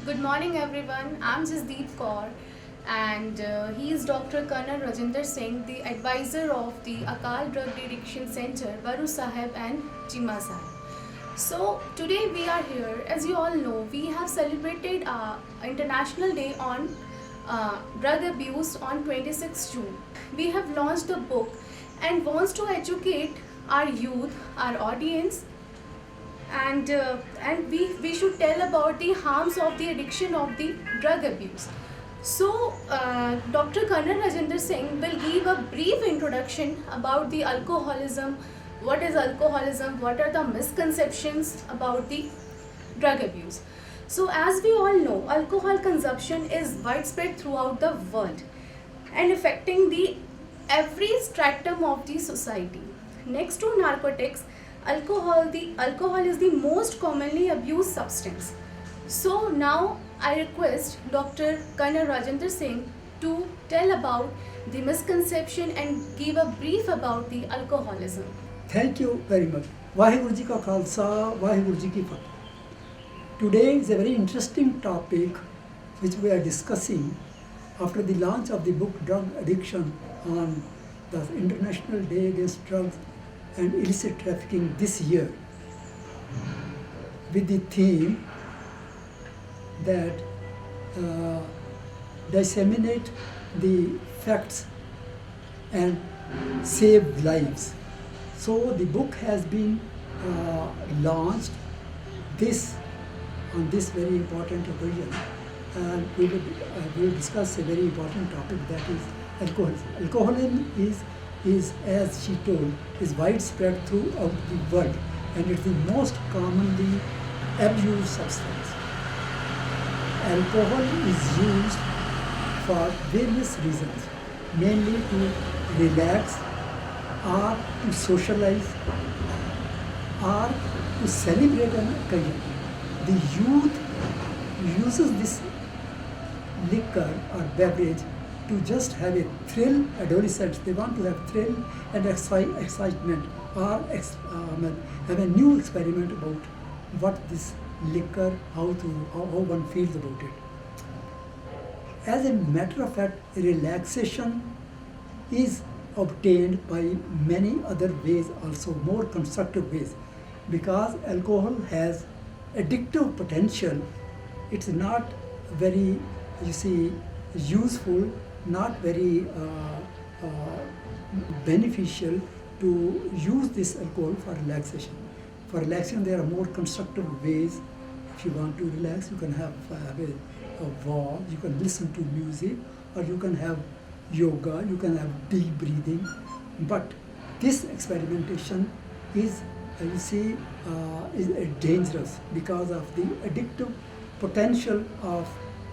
Good morning, everyone. I'm Jasdeep Kaur, and he is Dr. Colonel Rajinder Singh, the advisor of the Akal Drug Addiction Center, Baru Sahib and Jima Sahib. So, today we are here. As you all know, we have celebrated International Day on Drug Abuse on 26 June. We have launched a book and wants to educate our youth, our audience, and we should tell about the harms of the addiction of the drug abuse. So, Dr. Colonel Rajinder Singh will give a brief introduction about the alcoholism, what is alcoholism, what are the misconceptions about the drug abuse. So, as we all know, alcohol consumption is widespread throughout the world and affecting the every stratum of the society. Next to narcotics, alcohol is the most commonly abused substance. So now I request Dr. Colonel Rajinder Singh to tell about the misconception and give a brief about the alcoholism. Thank you very much. Vaheguru Ji Ka Khalsa, Vaheguru Ji Ki Fateh. Today is a very interesting topic which we are discussing after the launch of the book Drug Addiction on the International Day Against Drugs and Illicit Trafficking this year, with the theme that disseminate the facts and save lives. So the book has been launched on this very important occasion, and we will discuss a very important topic, that is alcoholism. Alcoholism is, as she told, is widespread throughout the world, and it's the most commonly abused substance. Alcohol is used for various reasons, mainly to relax, or to socialize, or to celebrate an occasion. The youth uses this liquor or beverage to just have a thrill. Adolescents, they want to have thrill and excitement, or have a new experiment about what this liquor, how one feels about it. As a matter of fact, relaxation is obtained by many other ways also, more constructive ways, because alcohol has addictive potential. It's not very, useful, not very beneficial to use this alcohol for relaxation. For relaxation, there are more constructive ways. If you want to relax, you can have a walk, you can listen to music, or you can have yoga, you can have deep breathing. But this experimentation is, is dangerous because of the addictive potential of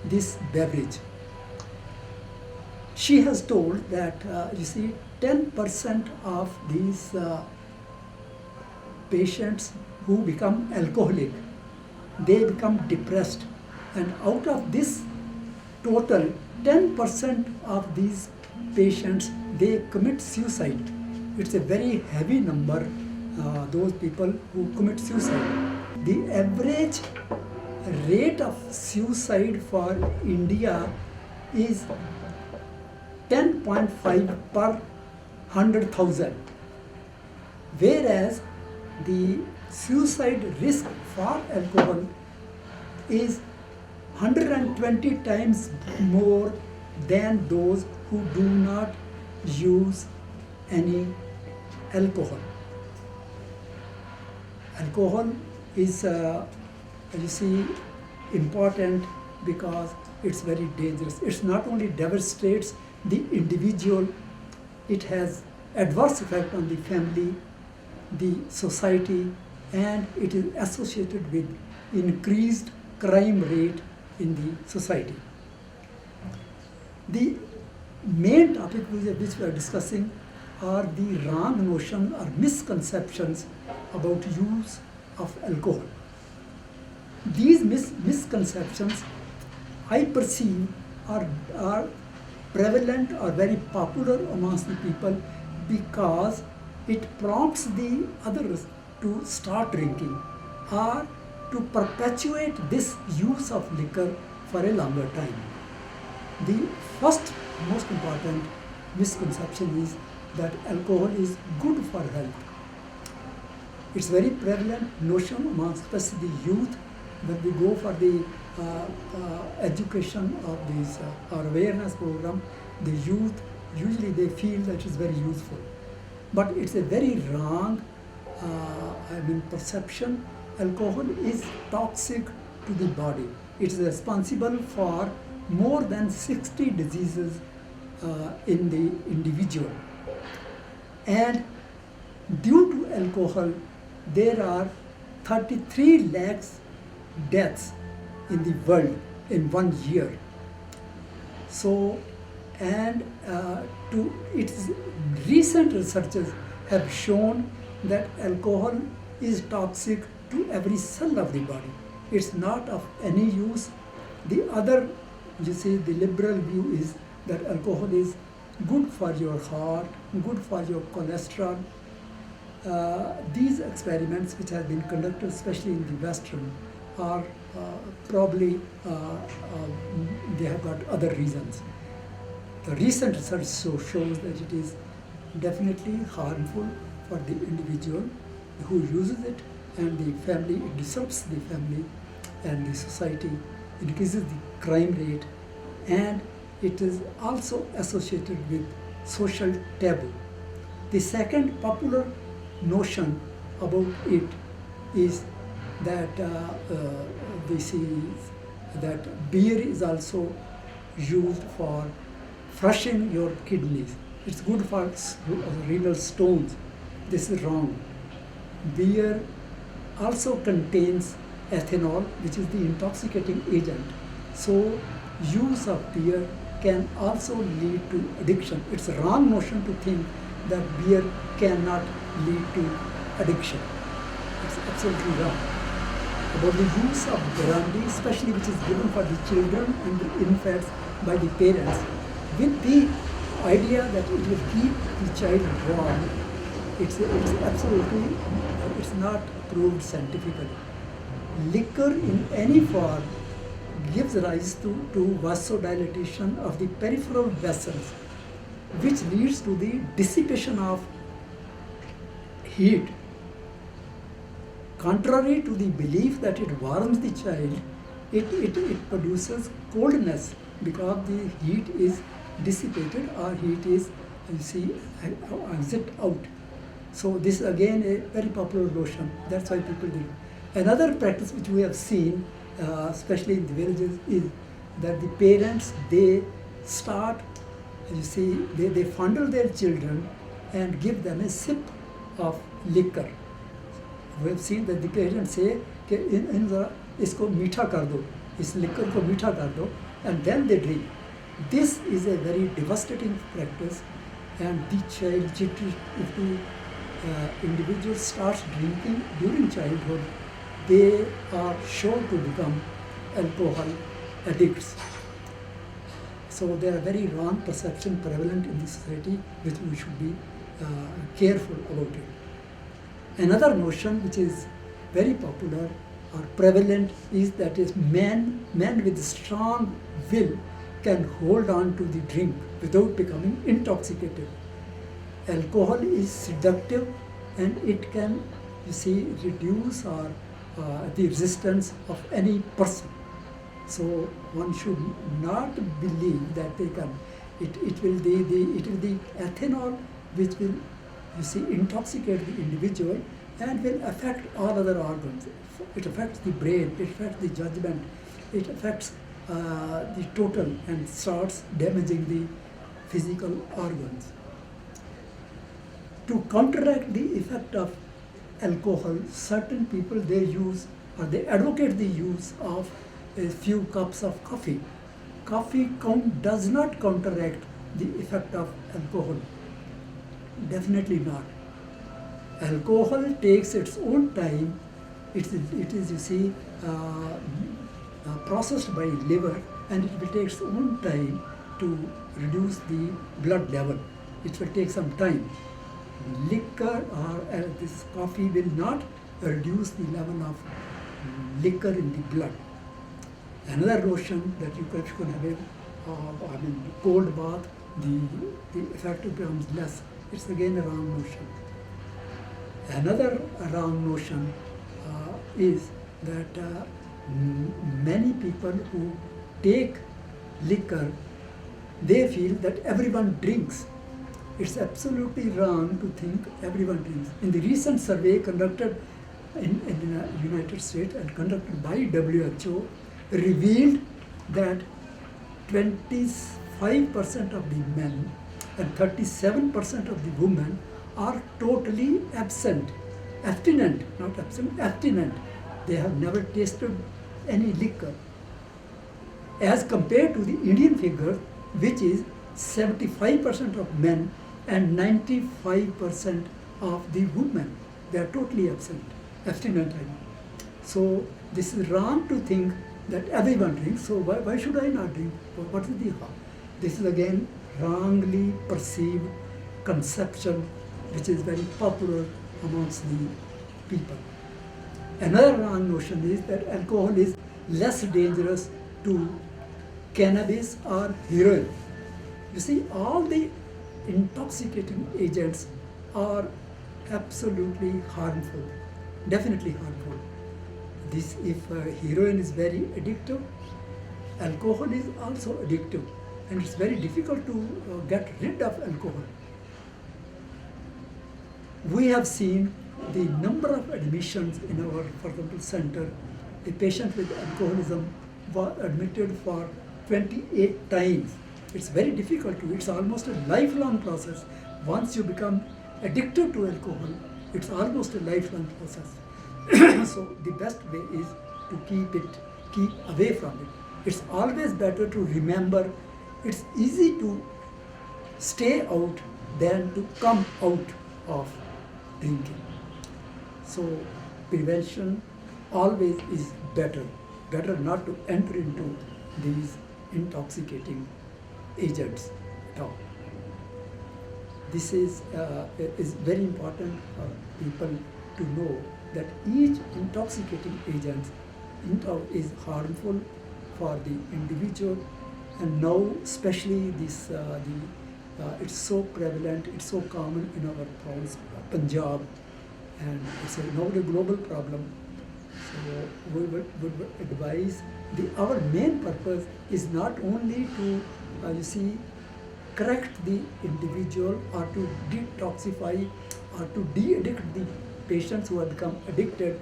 this beverage. She has told that 10% of these patients who become alcoholic, they become depressed, and out of this total, 10% of these patients, they commit suicide. It's a very heavy number, those people who commit suicide. The average rate of suicide for India is 10.5 per 100,000, whereas the suicide risk for alcohol is 120 times more than those who do not use any alcohol. Alcohol is, important because it's very dangerous. It's not only devastates the individual, it has adverse effect on the family, the society, and it is associated with increased crime rate in the society. The main topic which we are discussing are the wrong notion or misconceptions about use of alcohol. These misconceptions, I perceive, are prevalent or very popular amongst the people because it prompts the others to start drinking, or to perpetuate this use of liquor for a longer time. The first most important misconception is that alcohol is good for health. It's very prevalent notion amongst especially the youth when we go for the education of these or awareness program. The youth usually they feel that it's very useful, but it's a very wrong perception. Alcohol is toxic to the body. It's responsible for more than 60 diseases in the individual, and due to alcohol there are 33 lakhs deaths in the world in 1 year. So, and to its recent researches have shown that alcohol is toxic to every cell of the body. It's not of any use. The other, the liberal view is that alcohol is good for your heart, good for your cholesterol. These experiments which have been conducted, especially in the Western, are probably they have got other reasons. The recent research shows that it is definitely harmful for the individual who uses it, and the family, it disrupts the family and the society, increases the crime rate, and it is also associated with social taboo. The second popular notion about it is that we see that beer is also used for flushing your kidneys. It's good for renal stones. This is wrong. Beer also contains ethanol, which is the intoxicating agent. So use of beer can also lead to addiction. It's a wrong notion to think that beer cannot lead to addiction. It's absolutely wrong. About the use of brandy, especially which is given for the children and the infants by the parents, with the idea that it will keep the child warm, it's absolutely, it's not proved scientifically. Liquor in any form gives rise to vasodilation of the peripheral vessels, which leads to the dissipation of heat. Contrary to the belief that it warms the child, it produces coldness because the heat is dissipated or heat is, exit out. So this is again a very popular notion. That's why people do. Another practice which we have seen, especially in the villages, is that the parents, they start, they fondle their children and give them a sip of liquor. We have seen that the parents say, isko meetha kar do, is liquor ko meetha kar do, and then they drink. This is a very devastating practice, and the child, if the individual starts drinking during childhood, they are sure to become alcohol addicts. So there are very wrong perceptions prevalent in the society, which we should be careful about it. Another notion which is very popular or prevalent is that men with strong will can hold on to the drink without becoming intoxicated. Alcohol is seductive, and it can, reduce or the resistance of any person. So one should not believe that they can. It will the ethanol which will, intoxicate the individual and will affect all other organs. It affects the brain, it affects the judgment, it affects the total and starts damaging the physical organs. To counteract the effect of alcohol, certain people, they use or they advocate the use of a few cups of coffee. Coffee does not counteract the effect of alcohol. Definitely not. Alcohol takes its own time. It is processed by liver, and it will take its own time to reduce the blood level. It will take some time. Liquor or this coffee will not reduce the level of liquor in the blood. Another notion that you could have a cold bath, the effect becomes less. It's again a wrong notion. Another wrong notion is that many people who take liquor, they feel that everyone drinks. It's absolutely wrong to think everyone drinks. In the recent survey conducted in the United States and conducted by WHO, revealed that 25% of the men and 37% of the women are totally abstinent, not absent, abstinent. They have never tasted any liquor. As compared to the Indian figure, which is 75% of men and 95% of the women. They are totally abstinent. So this is wrong to think that everyone drinks, so why should I not drink? What is the harm? This is again wrongly perceived conception which is very popular amongst the people. Another wrong notion is that alcohol is less dangerous to cannabis or heroin. You see, all the intoxicating agents are absolutely harmful, definitely harmful. If heroin is very addictive, alcohol is also addictive, and it's very difficult to get rid of alcohol. We have seen the number of admissions in our, for example, center. A patient with alcoholism was admitted for 28 times. It's very difficult to, it's almost a lifelong process. Once you become addicted to alcohol, it's almost a lifelong process. So the best way is to keep away from it. It's always better to remember it's easy to stay out than to come out of drinking. So prevention always is better. Better not to enter into these intoxicating agents at all. This is very important for people to know that each intoxicating agent is harmful for the individual, and now especially this it's so prevalent, it's so common in our province, Punjab, and it's now a global problem. So we would advise, our main purpose is not only to correct the individual or to detoxify or to de-addict the patients who have become addicted.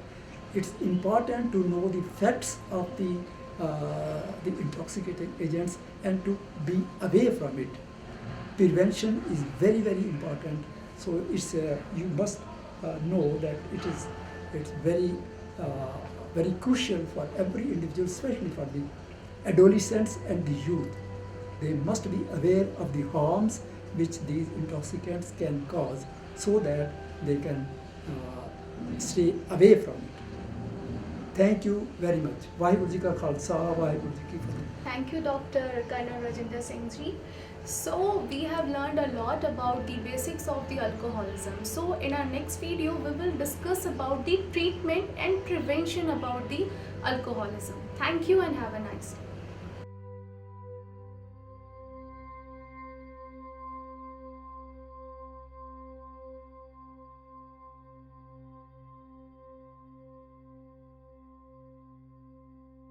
It's important to know the effects of the intoxicating agents and to be away from it. Prevention is very, very important. So it's you must know that it's very very crucial for every individual, especially for the adolescents and the youth. They must be aware of the harms which these intoxicants can cause, so that they can stay away from it. Thank you very much. Vaheguru Ji Ka Khalsa, Vaheguru Ji Ki Fateh. Thank you, Dr. Colonel Rajinder Singh Ji. So we have learned a lot about the basics of the alcoholism. So in our next video, we will discuss about the treatment and prevention about the alcoholism. Thank you and have a nice day.